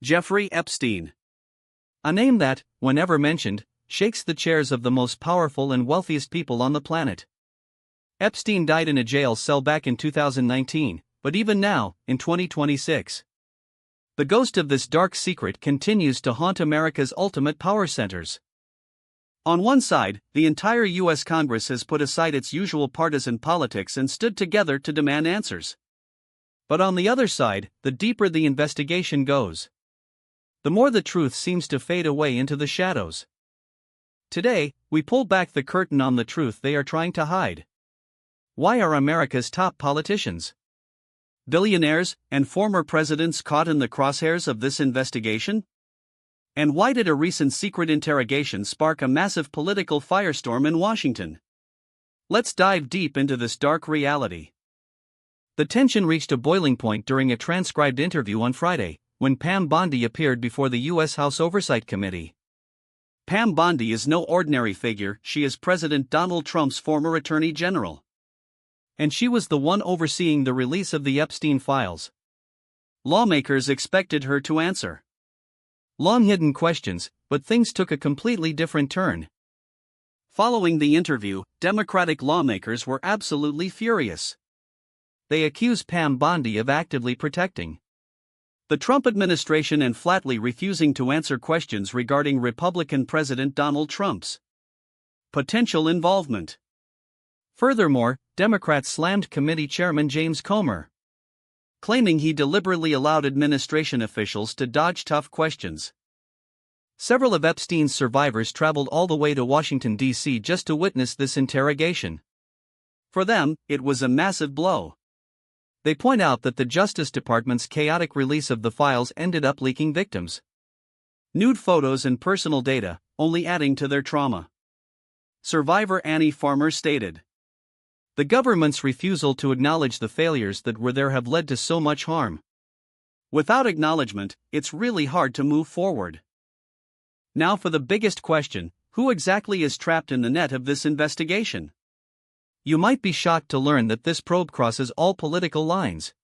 Jeffrey Epstein. A name that, whenever mentioned, shakes the chairs of the most powerful and wealthiest people on the planet. Epstein died in a jail cell back in 2019, but even now, in 2026, the ghost of this dark secret continues to haunt America's ultimate power centers. On one side, the entire U.S. Congress has put aside its usual partisan politics and stood together to demand answers. But on the other side, the deeper the investigation goes, the more the truth seems to fade away into the shadows. Today, we pull back the curtain on the truth they are trying to hide. Why are America's top politicians, billionaires, and former presidents caught in the crosshairs of this investigation? And why did a recent secret interrogation spark a massive political firestorm in Washington? Let's dive deep into this dark reality. The tension reached a boiling point during a transcribed interview on Friday, when Pam Bondi appeared before the U.S. House Oversight Committee. Pam Bondi is no ordinary figure. She is President Donald Trump's former Attorney General. And she was the one overseeing the release of the Epstein files. Lawmakers expected her to answer long-hidden questions, but things took a completely different turn. Following the interview, Democratic lawmakers were absolutely furious. They accused Pam Bondi of actively protecting the Trump administration and flatly refusing to answer questions regarding Republican President Donald Trump's potential involvement. Furthermore, Democrats slammed committee chairman James Comer, claiming he deliberately allowed administration officials to dodge tough questions. Several of Epstein's survivors traveled all the way to Washington, D.C. just to witness this interrogation. For them, it was a massive blow. They point out that the Justice Department's chaotic release of the files ended up leaking victims' nude photos and personal data, only adding to their trauma. Survivor Annie Farmer stated, "The government's refusal to acknowledge the failures that were there have led to so much harm. Without acknowledgement, it's really hard to move forward." Now for the biggest question: who exactly is trapped in the net of this investigation? You might be shocked to learn that this probe crosses all political lines.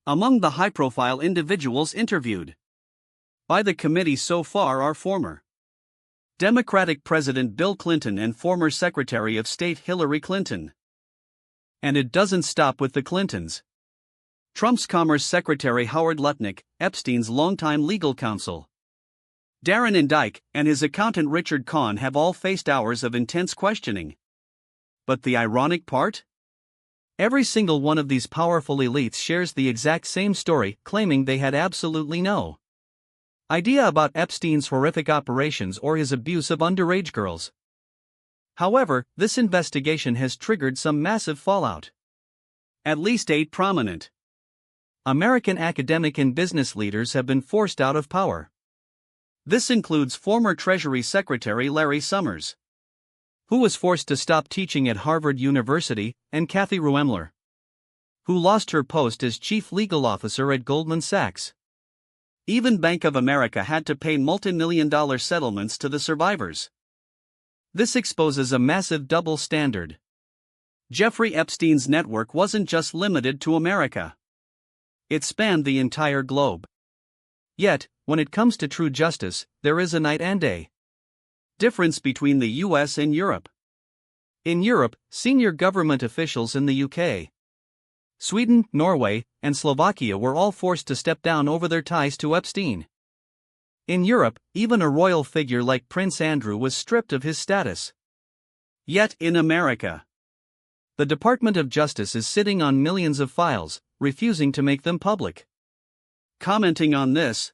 Among the high-profile individuals interviewed by the committee so far are former Democratic President Bill Clinton and former Secretary of State Hillary Clinton. And it doesn't stop with the Clintons. Trump's Commerce Secretary Howard Lutnick, Epstein's longtime legal counsel Darren Indike, and his accountant Richard Kahn have all faced hours of intense questioning. But the ironic part? Every single one of these powerful elites shares the exact same story, claiming they had absolutely no idea about Epstein's horrific operations or his abuse of underage girls. However, this investigation has triggered some massive fallout. At least 8 prominent American academic and business leaders have been forced out of power. This includes former Treasury Secretary Larry Summers, who was forced to stop teaching at Harvard University, and Cathy Ruemmler, who lost her post as chief legal officer at Goldman Sachs. Even Bank of America had to pay multi-million-dollar settlements to the survivors. This exposes a massive double standard. Jeffrey Epstein's network wasn't just limited to America. It spanned the entire globe. Yet, when it comes to true justice, there is a night and day difference between the US and Europe. In Europe, senior government officials in the UK, Sweden, Norway, and Slovakia were all forced to step down over their ties to Epstein. In Europe, even a royal figure like Prince Andrew was stripped of his status. Yet in America, the Department of Justice is sitting on millions of files, refusing to make them public. Commenting on this,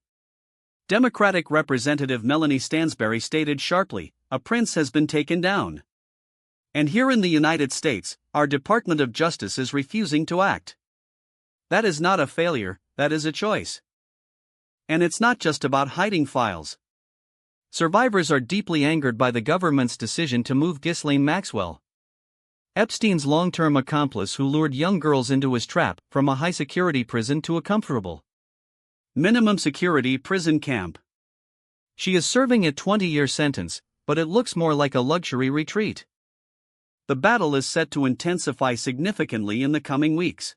Democratic Representative Melanie Stansbury stated sharply, "A prince has been taken down. And here in the United States, our Department of Justice is refusing to act. That is not a failure, that is a choice." And it's not just about hiding files. Survivors are deeply angered by the government's decision to move Ghislaine Maxwell, Epstein's long-term accomplice who lured young girls into his trap, from a high-security prison to a comfortable minimum security prison camp. She is serving a 20-year sentence, but it looks more like a luxury retreat. The battle is set to intensify significantly in the coming weeks.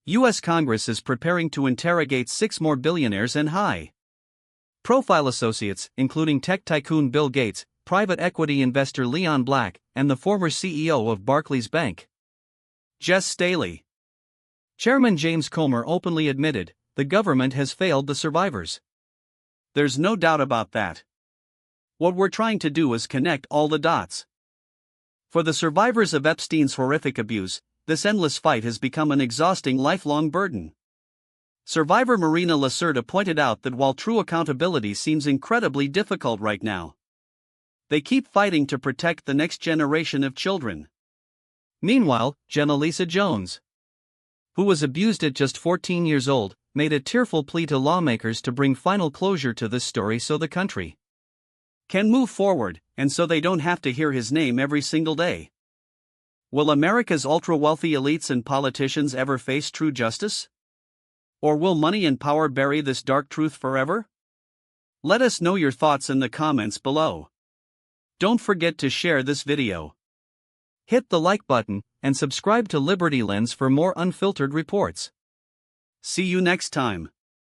U.S. Congress is preparing to interrogate 6 more billionaires and high-profile associates, including tech tycoon Bill Gates, private equity investor Leon Black, and the former CEO of Barclays Bank, Jes Staley. Chairman James Comer openly admitted, "The government has failed the survivors. There's no doubt about that. What we're trying to do is connect all the dots." For the survivors of Epstein's horrific abuse, this endless fight has become an exhausting lifelong burden. Survivor Marina Lacerda pointed out that while true accountability seems incredibly difficult right now, they keep fighting to protect the next generation of children. Meanwhile, Jenna Lisa Jones, who was abused at just 14 years old, made a tearful plea to lawmakers to bring final closure to this story so the country can move forward, and so they don't have to hear his name every single day. Will America's ultra-wealthy elites and politicians ever face true justice? Or will money and power bury this dark truth forever? Let us know your thoughts in the comments below. Don't forget to share this video. Hit the like button, and subscribe to Liberty Lens for more unfiltered reports. See you next time.